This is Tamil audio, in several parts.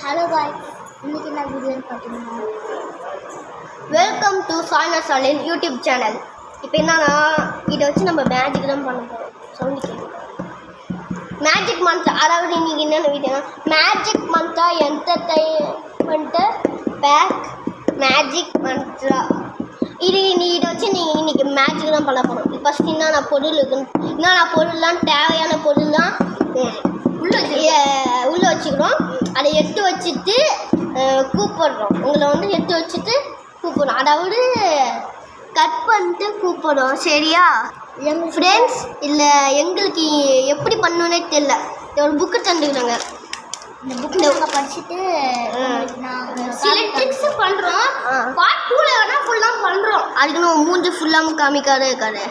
ஹலோ காய்ஸ், இன்னைக்கு என்ன வீடியோன்னு பார்த்தீங்கன்னா வெல்கம் டு சாய்னா சாலின் யூடியூப் சேனல். இப்போ என்னன்னா இதை வச்சு நம்ம மேஜிக் தான் பண்ண போகிறோம். சொல்லி மேஜிக் மந்த், அதாவது இன்னைக்கு என்னென்ன வீடியோனா மேஜிக் மந்த்தா என்டர்டைன்மெண்ட்டு பேக் மேஜிக் மந்த்ரா. இதை வச்சு நீங்கள் இன்றைக்கி மேஜிக் தான் பண்ண போகிறோம். இப்போ ஃபஸ்ட் என்னென்ன பொருள் இருக்குன்னு பொருள்லாம் தேவையான பொருள்லாம் உள்ளே வச்சுக்கிறோம். அதை எடுத்து வச்சுட்டு கூப்பிடுறோம். உங்களை வந்து எடுத்து வச்சுட்டு கூப்பிடுறோம், அதாவது கட் பண்ணிட்டு கூப்பிடுறோம். சரியா எங்கள் ஃப்ரெண்ட்ஸ்? இல்லை எங்களுக்கு எப்படி பண்ணணுன்னே தெரியல. ஒரு புக்கு தந்துக்கிறாங்க. இந்த புக்கு நாங்கள் படிச்சுட்டு நாங்கள் சில ட்ரிக்ஸ் பண்ணுறோம். பார்ட் 2ல் வேணால் ஃபுல்லாக பண்ணுறோம். அதுக்குன்னு மூஞ்சி ஃபுல்லாக காமிக்காத இருக்காது.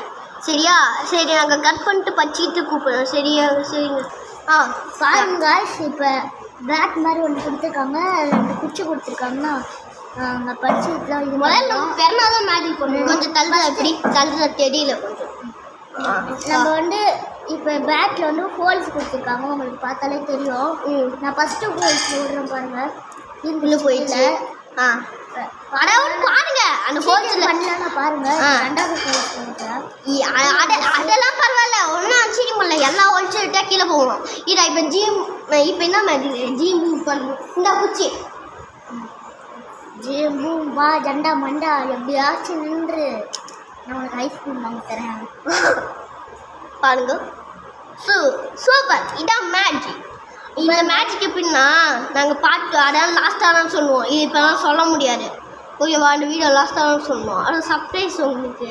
சரியா? சரி, நாங்கள் கட் பண்ணிட்டு படிச்சுட்டு கூப்பிடுறோம். சரியா? சரிங்க. பாருங்க, இப்போ பேட் மாதிரி ஒன்று கொடுத்துருக்காங்க, 2 குச்சி கொடுத்துருக்காங்கன்னா நாங்கள் படிச்சுட்டுலாம் இது முதல்ல நம்ம பெருநாதான் மேஜிக் பண்ணுவோம். கொஞ்சம் தள்ளுற எப்படி தள்ளுற தெரியல கொஞ்சம். நம்ம வந்து இப்போ பேட்டில் வந்து ஹோல்ஸ் கொடுத்துருக்காங்க, உங்களுக்கு பார்த்தாலே தெரியும். நான் ஃபஸ்ட்டு ஹோல்ஸ் போடுறேன் பாருங்கள், இதுக்குள்ளே போயிடுச்சு. பாருங்க அந்த ஹோல்ஸில் பண்ணலாம்னா பாருங்க, 2வது ஹோல்ஸ் போடுறேன். அதெல்லாம் பரவாயில்ல, ஒன்றும் ஆச்சரியம் இல்லை. எல்லா ஹோல்ஸும் விட்டால் கீழே போவோம். இதா இப்போ என்ன மேஜிக் ஜி மூவ் பண்ணணும். இந்த குச்சி பூம் வா ஜண்டா மண்டா எப்படியாச்சும் நின்று நான் உனக்கு ஐஸ்கிரீம் வாங்கி தரேன். பாருங்க, சூப்பர். இதான் மேஜிக். இந்த மேஜிக் எப்படின்னா நாங்கள் பார்த்து அதாவது லாஸ்ட்டாக தான் சொல்லுவோம். இது இப்போலாம் சொல்ல முடியாது. ஓகேவா? அந்த வீடியோ லாஸ்ட்டாக தான் சொல்லுவோம். அது சர்ப்ரைஸ் உங்களுக்கு.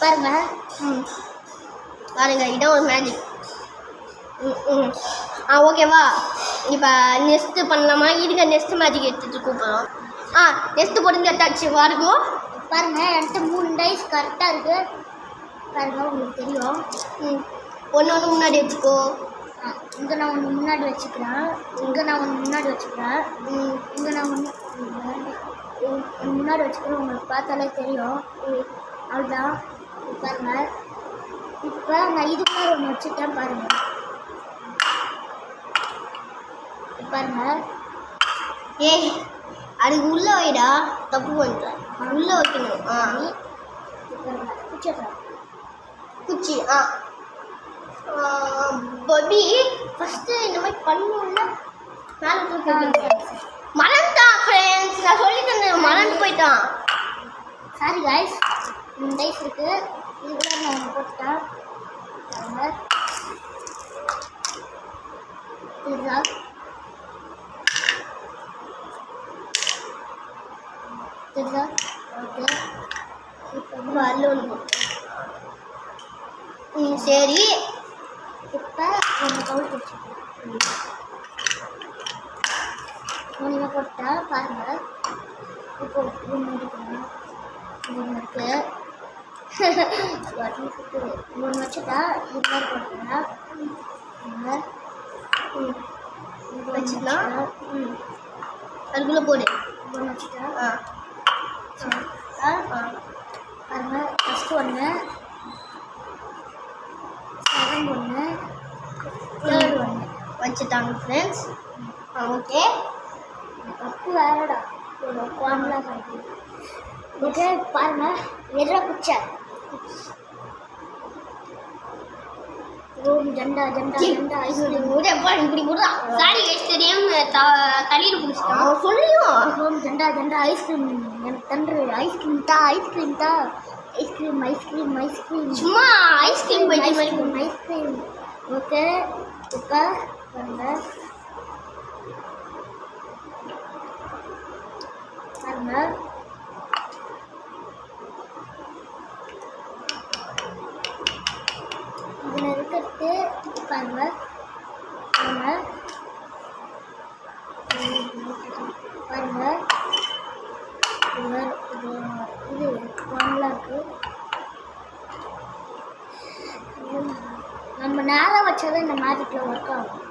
பாருங்க. பாருங்க, இதான் ஒரு மேஜிக். ஓகேவா? இப்போ நெக்ஸ்ட்டு பண்ணலாமா? இருக்க நெக்ஸ்ட் மேஜிக் எடுத்துகிட்டு கூப்பிடுறோம். நெக்ஸ்ட்டு போட்டு எடுத்தாச்சு. வாருங்கோ. பாருங்க, என்கிட்ட 3 டைஸ் கரெக்டாக இருக்குது. பாருங்க, உங்களுக்கு தெரியும். ஒன்று முன்னாடி வச்சுக்கோ. இங்கே நான் ஒன்று முன்னாடி வச்சுக்கிறேன், இங்கே நான் ஒன்று முன்னாடி வச்சுக்கிறேன், இங்கே நான் ஒன்று முன்னாடி வச்சுக்கிறேன். உங்களுக்கு பார்த்தாலே தெரியும். அவ்வளோதான். பாருங்க, இப்போ நான் இதுக்கு மாதிரி ஒன்று வச்சுட்டேன். பாருங்கள் பாருங்க. ஏய், அதுக்கு உள்ளே வைடா. தப்பு பண்ணுறேன். உள்ளே வைக்கணும். குச்சி. பபி ஃபஸ்ட்டு இந்த மாதிரி பண்ணணும்ல, மேலே தூக்கி மறந்துட்டான் ஃப்ரெண்ட்ஸ். நான் சொல்லி தந்தேன், மறந்து போயிட்டான். சாரி காய்ஸ், 3 டைஸ் இருக்குது. இதுக்குள்ள நான் ஒன்று போட்டுட்டேன். இதுதான் இதுதான் ஓகே. இப்போ அல்ல சரி. இப்போ ஒன்று கவுல் வச்சுருக்கேன். ஒன்று போட்டா பாருங்கள். இப்போ ஒன்று எடுக்கணும். ஒன்று இருக்குது. ஒன்று வச்சுட்டா இது மாதிரி போட்டுருந்தா வச்சுக்கலாம். அதுக்குள்ளே போடு. ஒன்று வச்சுட்டா பாருங்கள். ஃபஸ்ட்டு ஒன்று, செகண்ட் ஒன்று, தேர்ட் ஒன்று வச்சுட்டாங்க ஃப்ரெண்ட்ஸ். ஓகே. கப்பு வேறடா குவான்லாம் கிடைக்குது. ஓகே பாருங்கள், எதிராக குச்சை ஓம் ஜண்டா ஜண்டா ஜண்டா ஐஸ்கிரீம் இப்படி போடுறா. சாரி கைஸ், தெரியாம தலையில் பிடிச்சிட்டான். சொல்லியும் ஓம் ஜண்டா ஜண்டா ஐஸ்கிரீம் எனக்கு தன்று. ஐஸ்கிரீம் தா, ஐஸ்கிரீம் தா, ஐஸ்கிரீம் ஐஸ்கிரீம் ஐஸ்கிரீம். சும்மா ice cream byte ice cream ice cream. Okay. இப்போ பாருங்கள் பாருங்கள். இதில் இருக்கிறது பாருங்கள் பாருங்கள் பாருங்கள். இது ஒன்லாம் இருக்குது. நம்ம நேரம் வச்சாதான் இந்த மேஜிக்கில் ஒர்க் ஆகும்.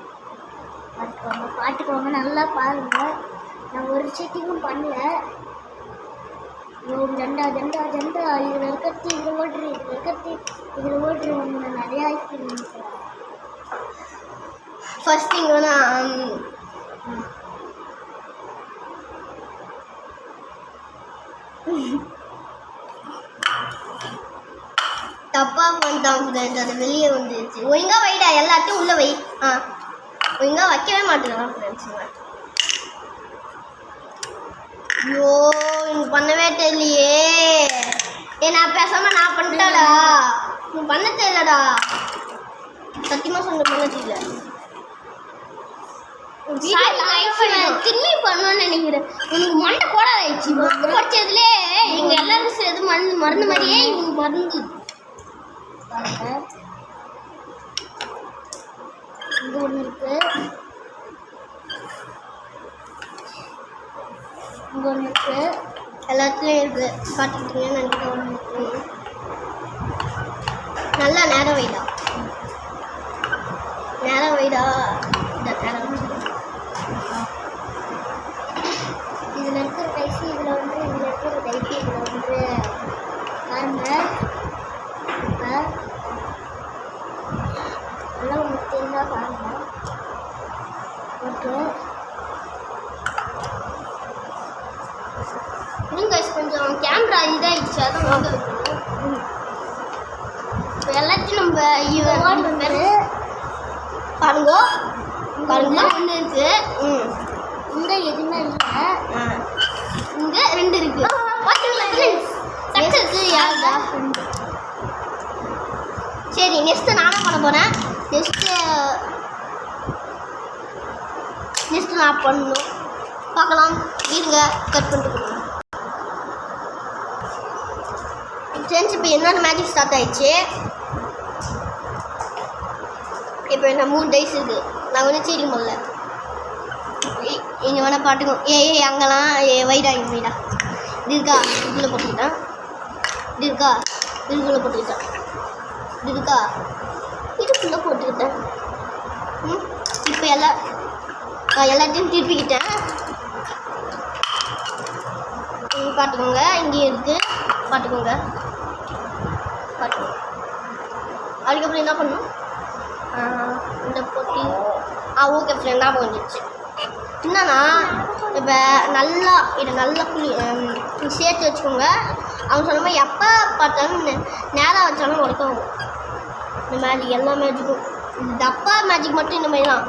பார்த்துக்கோங்க நல்லா பாருங்கள். நான் ஒரு செட்டிங்கும் பண்ணல. ஓம் ஜண்டா ஜண்டா ஜண்டா. இதில் இருக்கிறது இதில் ஓடுறேன், இதில் இருக்கிறது இதில் ஓடுறேன். ஒன்று நிறையா ஐஸ்கிரீம் ஃபஸ்ட் இங்கே பண்ணிட்டான் ஃப்ரெண்ட்ஸ். அது வெளியே வந்துருச்சு. ஒழுங்கா வைடா, எல்லாத்தையும் உள்ள வை. ஒழுங்கா வைக்கவே மாட்டேங்கிறான் ஃப்ரெண்ட்ஸ். ஐயோ எனக்கு பண்ணவே தெரியலையே. நான் பேசாம நான் பண்ணிட்டாடா. நீ பண்ண தெரியலடா, சத்தியமா சொன்ன பண்ண தெரியல. திரும்பி பண்ணணும்னு நினைக்கிறேன். உனக்கு மண்டை கோட ஆயிடுச்சு. புக்கு படிச்சதுல எங்க எல்லாரும் சேர்ந்து மருந்து மாதிரியே இவங்க மருந்து இங்க ஒண்ணு இருக்கு, இங்க ஒண்ணு இருக்கு, எல்லாத்துலயும் இருக்கு. காட்டிக்கிட்டீங்கன்னு நினைக்கிறேன். நல்லா நேரம் வைடா, நேரம் வைடா. இந்த நேரம் இதுல இருக்கிற டைசி இதுல வந்து, இதுல இருக்கிற டைசி இதுல வந்து பாருங்க. இப்போ நல்லா உங்களுக்கு தெரிஞ்சா பாருங்க. ஓகே இருங்க, கொஞ்சம் கேமரா இதாகிடுச்சு. அதான் வாங்க. இப்போ எல்லாத்தையும் நம்ம பாருங்க பாருங்க. ஒன்று இருக்கு. இங்க எதுவுமே இல்லை. இங்க 2 இருக்கு. யாருதா? சரி, நெக்ஸ்ட் நானும் பண்ண போறேன். நெக்ஸ்ட் நான் பண்ணணும். பார்க்கலாம் இருங்க, கட் பண்ணிட்டு ஃப்ரெண்ட்ஸ். இப்போ என்னோட மேஜிக் ஸ்டார்ட் ஆயிடுச்சு. இப்போ என்ன 3 டைஸ் இருக்குது. நான் ஒன்றும் சரி முடியல. இங்கே வேணால் பாட்டுக்கும். அங்கெல்லாம் வைடா, இங்கே வைடா. இது இருக்கா, இதுக்குள்ளே போட்டுக்கிட்டேன். இது இருக்கா, இதுக்குள்ளே போட்டுக்கிட்டேன். இது இருக்கா, இதுக்குள்ளே போட்டுக்கிட்டேன். இப்போ எல்லாத்தையும் திருப்பிக்கிட்டேன். பார்த்துக்கோங்க, இங்கேயும் இருக்குது. பார்த்துக்கோங்க. அதுக்கப்புறம் என்ன பண்ணணும்? இந்த போட்டி ஓகே ஃப்ரெண்ட், ஞாபகம் வந்துடுச்சு. என்னன்னா இப்போ நல்லா இதை நல்லா சேர்த்து வச்சுக்கோங்க. அவங்க சொன்ன மாதிரி எப்போ பார்த்தாலும் நேராக வச்சாலும் உடைக்கும். இந்த மேஜிக் எல்லா மேஜிக்கும், டப்பா மேஜிக் மட்டும் இந்த மாதிரி தான்.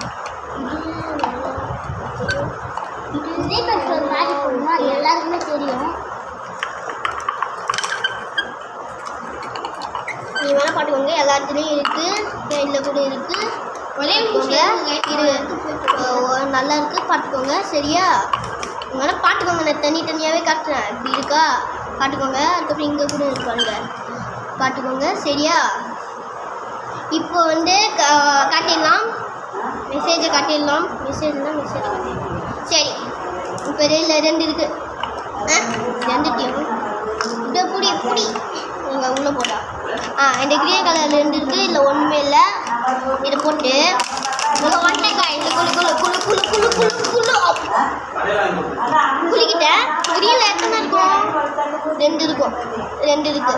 இதே கட்டுற ஒரு மேஜிக் பண்ணணும், அது எல்லாருக்குமே தெரியும். நீ வேணால் பார்த்துக்கோங்க, எல்லாத்துலேயும் இருக்குது. இதில் கூட இருக்குது. ஒரே விஷயம் இது நல்லா இருக்குது, பார்த்துக்கோங்க. சரியா, வேணால் பார்த்துக்கோங்க. நான் தனியாகவே காட்டுறேன். இப்படி இருக்கா, பார்த்துக்கோங்க. அதுக்கப்புறம் இங்கே கூட இருப்பாங்க, பார்த்துக்கோங்க. சரியா, இப்போ வந்து காட்டிடலாம். மெசேஜை காட்டிடலாம். மெசேஜ்னால் மெசேஜ் காட்டிடலாம். சரி, இப்போ 2 இருக்குது. 2 டீம் இதை புடி இங்கே உள்ளே போட்டா. இந்த க்ரீன் கலர் 2 இருக்குது. இல்லை ஒன்றுமே இல்லை. இதை போட்டு ஒன்றைக்காய் இந்த குளிக்கிட்டேன். க்ரீனில் எத்தனை இருக்கும்? 2 இருக்கும். 2 இருக்குது.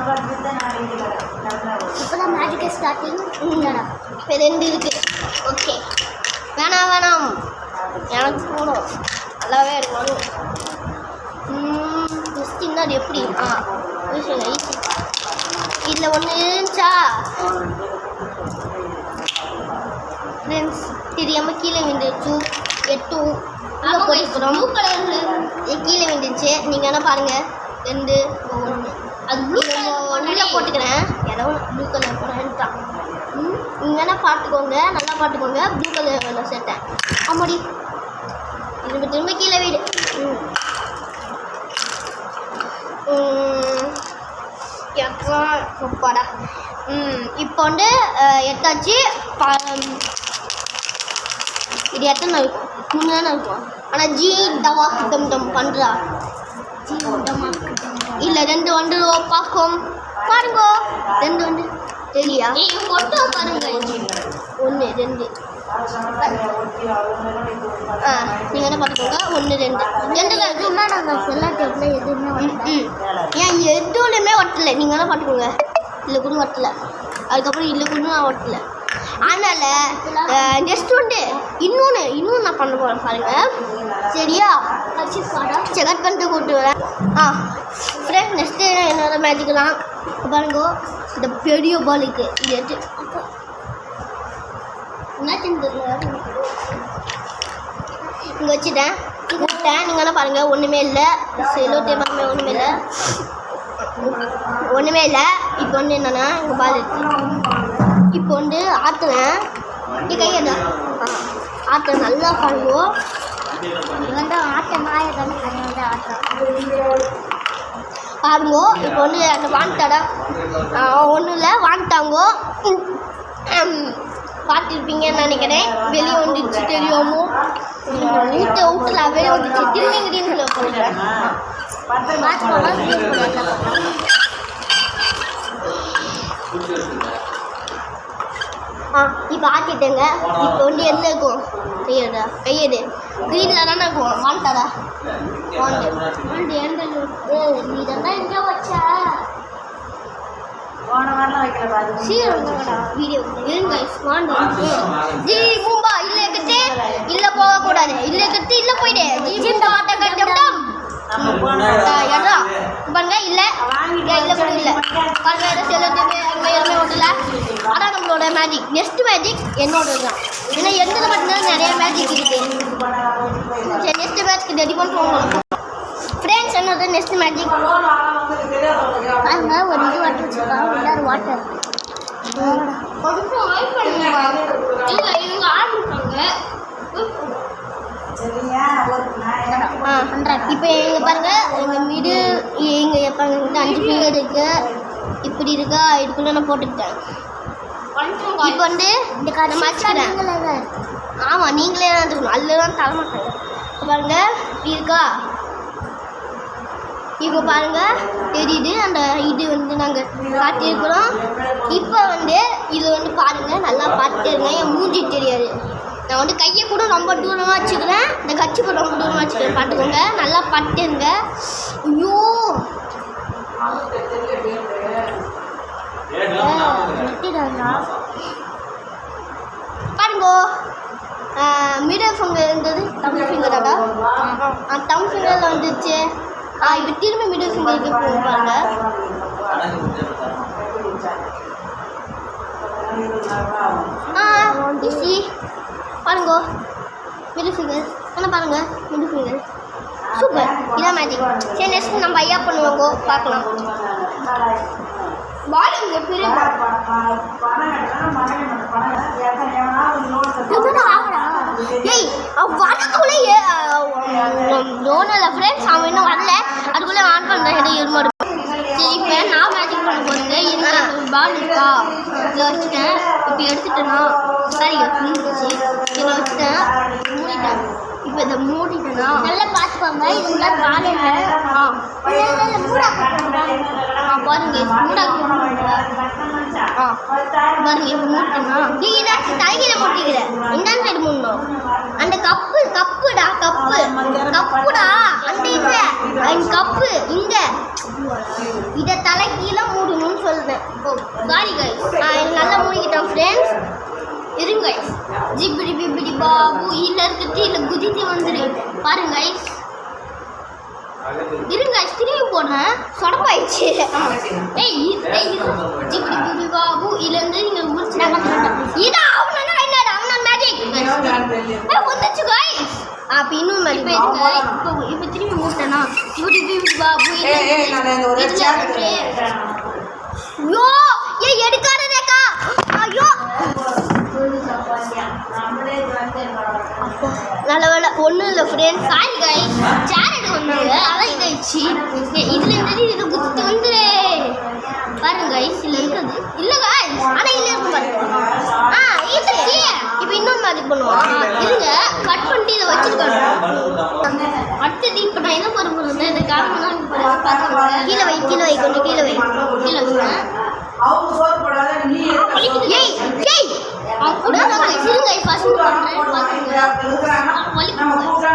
இப்போ தான் மேஜிக்கே ஸ்டார்டிங். இப்போ 2 இருக்குது. ஓகே, வேணாம் எனக்கு போகணும். நல்லாவே எடுக்கணும். ஜஸ்ட் இன்னும் அது எப்படி? ஈஸி. இதில் ஒன்று இருந்துச்சா ஃப்ரெண்ட்ஸ், தெரியாமல் கீழே விழுந்துருச்சு. 8 ப்ளூ கலரில் கீழே விழுந்துச்சு. நீங்கள் என்ன பாருங்கள், 2 1 அது ப்ளூ உள்ளே போட்டுக்கிறேன். ஏதோ ப்ளூ கலர் போடுறேன் தான். நீங்கள் என்ன பார்த்துக்கோங்க, நல்லா பார்த்துக்கோங்க. ப்ளூ கலர் சேர்த்தேன். ஆமாடி, திரும்ப கீழே வீடு. சூப்பரா. இப்போ வந்து எடுத்தாச்சு. இது எத்தனை இருக்கும்? 3 தானே இருக்கும். ஆனால் ஜி டமாக் டம் டம் பண்ணுறா. இல்லை 2 வந்து பார்க்கும் பாருங்க. 2 வந்து தெரியா? ஃபோட்டோ பாருங்க. 1 2 நீங்கள் என்ன பார்த்துக்கோங்க. 1 2 எதுவுமே நாங்கள் செல்லா டேப்பில் எதுவுமே ஏன் எதுவுமே ஒட்டலை. நீங்கள் என்ன பார்த்துக்கோங்க. இல்லை கூட ஒட்டலை. அதுக்கப்புறம் இல்லை கூட நான் ஒட்டலை. அதனால் நெக்ஸ்ட் வந்து இன்னொன்று நான் பண்ண போகிறேன் பாருங்க. சரியா, செக் பண்ணிட்டு கூப்பிட்டு வரேன். ஃப்ரெண்ட், நெக்ஸ்ட்டு என்னோட மேஜிக்லாம் பாருங்க. இந்த பெரிய பாலுக்கு இது எடுத்து இங்கே வச்சுட்டேன் கூப்பிட்டேன். நீங்கள் என்ன பாருங்கள், ஒன்றுமே இல்லை. செல்லோ டேப்பாமே ஒன்றுமே இல்லை, ஒன்றுமே இல்லை. இப்போ வந்து என்னென்னா இங்கே பால் இருக்குது. இப்போ வந்து ஆற்றுனேன். நீ கையடா ஆற்ற நல்லா பாருவோம். இது வந்து ஆட்ட மாயதான் பாருங்கோ. இப்போ வந்து அந்த வாங்கிட்டாடா ஒன்றும் இல்லை வாங்கிட்டாங்கோ. பார்த்துருப்பீங்கன்னு நினைக்கிறேன். வெளியே வந்துடுச்சு தெரியாமோ வீட்டில் வெளியே வந்துடுச்சு. திரும்பிங்கடின்னு சொல்ல போகிறேன். இப்போ ஆட்டிட்டேங்க. இப்போ வந்து என்ன இருக்கும் கையடா கையடு க்ரீனில் தானே இருக்கும். வாண்டாடா வாண்டு எந்த நீ தான் எங்கே வச்சா வீடியோ இருங்க. ஜி பூம்பா இல்லை கட்டு இல்லை போகக்கூடாது. இல்லை கட்டு இல்லை போயிடு. ஜி பூம்பா ஆட்ட கட்டம் எடா பாருங்க. இல்லை இல்லை கூட இல்லை பாருங்க. செல்லத்துக்கு அங்கே எதுவுமே ஓட்டல. ஆனால் நம்மளோட மேஜிக் நெக்ஸ்ட் மேஜிக் என்னோட தான். ஏன்னா எந்தில் மட்டும்தான் நிறைய மேஜிக் இருக்குது. சரி நெக்ஸ்ட் மேட்ச்க்கு ரெடி பண்ணுவோம் ஃப்ரெண்ட்ஸ். என்னோட நெக்ஸ்ட் மேஜிக் பாருங்க. ஒரு இது வாட்டர் வச்சுருக்காங்க. உள்ளார வாட்டர் இப்போ எங்கள் பாருங்க எங்கள் மீடு எங்கள் எப்பாங்க 5 ஃபிங்கர் இருக்கு. இப்படி இருக்கா இதுக்குள்ளே நான் போட்டுக்கிட்டேன். இப்போ வந்து இந்த கதை மாற்றிக்கிறேன். ஆமாம் நீங்களே தான் அதுதான் தரமாட்டாங்க. பாருங்க இப்படி இருக்கா இப்போ பாருங்க தெரியுது. அந்த இது வந்து நாங்கள் காட்டியிருக்கிறோம். இப்போ வந்து இது வந்து பாருங்கள் நல்லா பார்த்துருங்க. என் மூஞ்சி தெரியாது. நான் வந்து கையை கூட ரொம்ப தூரமாக வச்சுக்கிறேன். இந்த கட்சி கூட ரொம்ப தூரமாக வச்சுக்கிறேன். பார்த்துக்கோங்க நல்லா பார்த்துருங்க. ஐயோ பாருங்கோ மிடில் ஃபிங்கர் இருந்தது தம் ஃபிங்கராடா. தம் ஃபிங்கரில் வந்துச்சு. இப்போ திரும்பி மிடில் ஃபிங்கருக்கு போகும் பாருங்க. ஈஸி பாருங்கோ மிடில் ஃபிங்கர் என்ன பாருங்க. Middle finger super. இதான் மேஜிக். சரி நெக்ஸ்ட் நம்ம ஐயா பண்ணுவாங்கோ பார்க்கலாம். பாலிங்க பெரிய ஏய் வரதுக்குள்ளே டோனல ஃப்ரெண்ட்ஸ் அவன் இன்னும் வரல. அதுக்குள்ளே ஆன் பண்ணுறேன். இருமாடு சரி இப்போ நான் மேஜிக் பண்ண போகிறது. இருங்க பால் இருக்கா இதை வச்சுட்டேன். இப்போ எடுத்துட்டேன்னா சரி இருந்துச்சு. இதை வச்சுட்டேன் மூடிட்டேன். இப்போ இதை மூடிட்டேன்னா நல்லா பார்த்துக்கோங்க. இது உள்ள பால் இல்லை. மூடா பாருங்க மூடா பாருங்க. இப்போ மூட்டேன்னா நீ ஏதாச்சும் தலையில் போட்டிக்கிறேன். என்னன்னு சைடு மூடணும். அந்த கப்புடா கப்புடா அந்த இது கப்பு இங்க இதை தலை கீழே மூடணும்னு சொல்றேன். சாரி கைஸ் நல்லா மூடிக்கிட்டோம் ஃப்ரெண்ட்ஸ். இருங்க ஜிபிடி பிபிடி பாபு இல்லை இருக்கிறது இல்லை குதித்து வந்துடு பாருங்க கைஸ். இருங்க திரும்பி போடுறேன். சொடப்பாயிடுச்சு. ஜிபிடி பிபி பாபு இல்லைருந்து நீங்கள் முடிச்சுட்டாங்க. இதான் அவனா என்னடா அவனா மேஜிக் வந்துச்சு கைஸ். அப்போ இன்னும் மேஜிக் இப்போ திரும்பி மூட்டேன்னா ஜிபிடி பிபி பாபு ஐயோ ஏ எடுக்காதேக்கா. ஐயோ நல்ல வேலை ஒன்றும் இல்லை ஃப்ரெண்ட்ஸ். சாரி கைஸ் சேர் எடுக்க வந்தாங்க அதான் இதாகிடுச்சு. இதில் இருந்தது இது குத்து வந்துடு பாருங்க கைஸ். இதில் இருக்குது இல்லை கைஸ் ஆனால் இல்லை இருக்கும் பாருங்க. ஈஸி. இப்போ இன்னொன்று மேஜிக் பண்ணுவோம். இருங்க கட் பண்ணிட்டு இதை வச்சுருக்காங்க. அடுத்தது இப்போ நான் என்ன பண்ண போகிறேன் இந்த காரணம் பார்த்துக்கோங்க. கீழே வை கொஞ்சம் கீழே வை வைங்க. ஏய் ஏய் கூட நான் இருங்க ஃபர்ஸ்ட் பண்றேன் பாருங்க.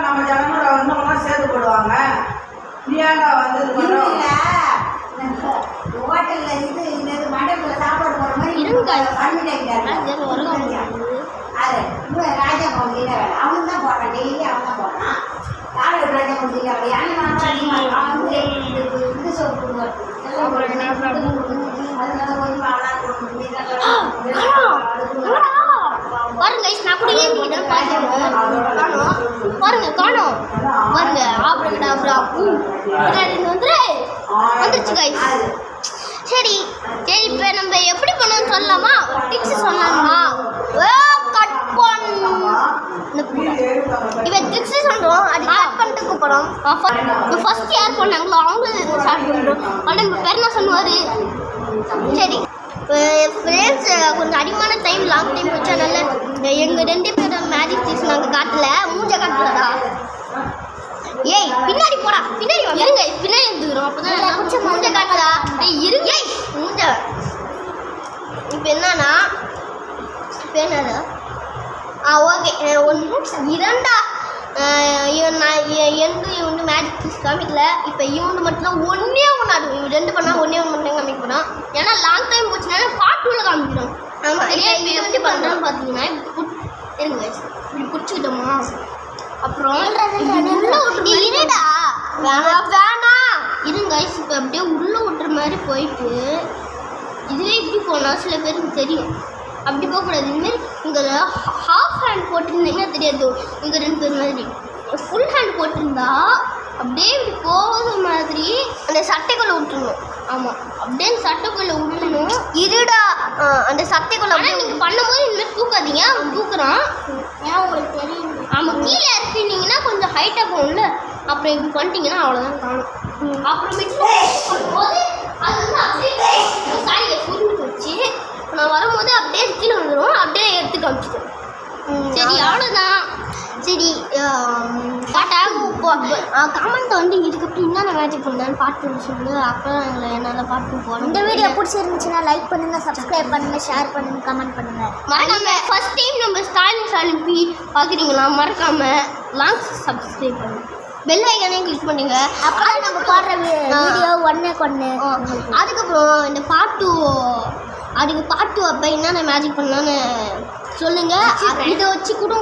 நம்ம ஜனங்கள வந்து சேர்த்து போடுவாங்க. நீ ஏன்டா வந்து ஹோட்டல்ல இது மண்டபத்துல சாப்பாடு போற மாதிரி இருங்க அது ராஜா மௌலியில வேலை அவன் தான் போடுறான். டெய்லி அவன் தான் போடுறான். யார் ராஜா மௌலியில வேலை யானை இது சோப்பு அதனால கொஞ்சம் பாருங்க guys, நான் கூட ஏந்திக்கிட்டேன் காணோம். பாருங்க காணோம் பாருங்க ஆப்ரகடாப்ரா வந்துருச்சு guys. சரி சரி இப்போ நம்ம எப்படி பண்ணோம்னு சொல்லலாமா? டிப்ஸ் சொல்லலாமா? கட் பண்ண இவன் ட்ரிக்ஸ் சொல்கிறோம், அது கட் பண்ணிட்டு கூப்பிடும். ஃபர்ஸ்ட் யார் பண்ணாங்களோ அவங்களும் ஸ்டார்ட் பண்ணுறோம். ஆனால் நம்ம பேர் என்ன சொன்னார்? சரி ஃப்ரெண்ட்ஸ், கொஞ்சம் அதிகமான டைம் லாங் டைம் வச்சா நல்ல. எங்கள் 2 பேரோட மேஜிக் ட்ரிக்ஸ் நாங்கள் காட்டல, மூஞ்ச காட்டலடா. ஏய் பின்னாடி போடா, பின்னாடி இருங்க பின்னாடி எடுத்துக்கிறோம். அப்போதான் குச்ச மூஞ்ச காட்டுடா. இருங்க மூஞ்ச. இப்போ என்னன்னா என்னது ஓகே இரண்டா இவன் இவன் மேஜிக் ட்ரிக்ஸ் காமிக்கல. இப்போ இவனு மட்டும் ஒன்றே ஒன்று ஆடும். இவன் 2 பண்ணால் ஒன்றே ஒன்று மட்டும் காமிக்க போகிறான். ஏன்னா லாங் டைம் போச்சுன்னா பார்ட் 2ல காமிக்கிறோம். ஆமாம், இப்போ எப்படி பண்ணுறோன்னு பார்த்தீங்கன்னா இருங்க இப்படி பிடிச்சிக்கிட்டோமா, அப்புறம் உள்ள விட்டுற இருடா, வேணாம் இருங்க இப்போ அப்படியே உள்ள விட்டுற மாதிரி போயிட்டு இதுவே இப்படி போனால் சில பேருக்கு தெரியும். அப்படி போகக்கூடாது. இதுமாரி இங்கே ஹாஃப் ஹேண்ட் போட்டிருந்தீங்கன்னா தெரியாது. இங்கே 2 பேர் மாதிரி ஃபுல் ஹேண்ட் போட்டிருந்தா அப்படியே இப்படி போகிற மாதிரி அந்த சட்டைக்குள்ளே விட்டுருணும். ஆமாம், அப்படியே அந்த சட்டைக்குள்ளே விடணும். இருடா, அந்த சட்டைக்குள்ளே ஆனால் நீங்கள் பண்ணும்போது இனிமேல் தூக்காதீங்க. அவன் தூக்குறான். ஏன் உங்களுக்கு தெரியும்? ஆமாம், கீழே இறக்கிட்டீங்கன்னா கொஞ்சம் ஹைட்டாக போகும்ல. அப்புறம் இப்படி பண்ணிட்டீங்கன்னா அவ்வளோதான் காணும். அப்புறமேட்டு போது அது வந்து அப்படியே சாரியை புரிஞ்சு போச்சு. நான் வரும்போது அப்படியே கீழே வந்துடும். அப்படியே எடுத்து காமிச்சிட்டேன். சரி அவ்வளோதான். சரி கமெண்ட் வந்து இதுக்கப்புறம் என்னென்ன மேஜிக் பண்ணான்னு பாட்டு சொல்லு. அப்புறம் எங்களை என்னால் பாட்டு போகிறோம். இந்த வீடியோ பிடிச்சிருந்துச்சுன்னா லைக் பண்ணுங்க, சப்ஸ்கிரைப் பண்ணுங்க, ஷேர் பண்ணுங்க, கமெண்ட் பண்ணுங்க. மறக்காம ஃபர்ஸ்ட் டைம் நம்ம ஸ்டாலின் பார்க்குறீங்களா? மறக்காம சப்ஸ்கிரைப் பண்ணுங்க, பெல் ஐக்கானே கிளிக் பண்ணுங்க. அப்புறம் நம்ம போடுற வீடியோ ஒன்று அதுக்கப்புறம் இந்த பாட்டு அப்போ என்னென்ன மேஜிக் பண்ணலான்னு சொல்லுங்க. இதை வச்சு கூட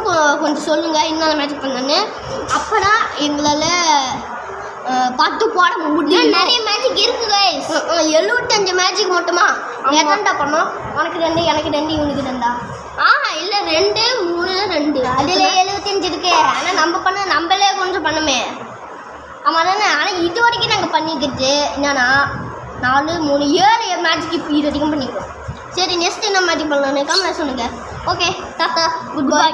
கொஞ்சம் சொல்லுங்க என்னென்ன மேஜிக் பண்ணலான்னு. அப்போனா எங்களால் பாட்டு போட முடியும். நிறைய மேஜிக் இருக்கு guys. 75 மேஜிக் மட்டுமா? எத்தனை பண்ணோம்? உனக்கு 2, எனக்கு 2, இவனுக்கு 2. இல்லை 2 3 2 அதில் 75 இருக்கு. ஆனால் நம்மளே கொஞ்சம் பண்ணுமே. ஆமாம் தானே. ஆனால் இது வரைக்கும் நாங்கள் பண்ணிக்கிட்டு என்னன்னா 4 3 7 மேஜிக் இப்போ இது வரைக்கும் பண்ணிக்கிறோம். சரி நெக்ஸ்ட் என்ன மேஜிக் பண்ணலான்னு கமெண்ட்ல சொல்லுங்கள். Okay tata, good bye.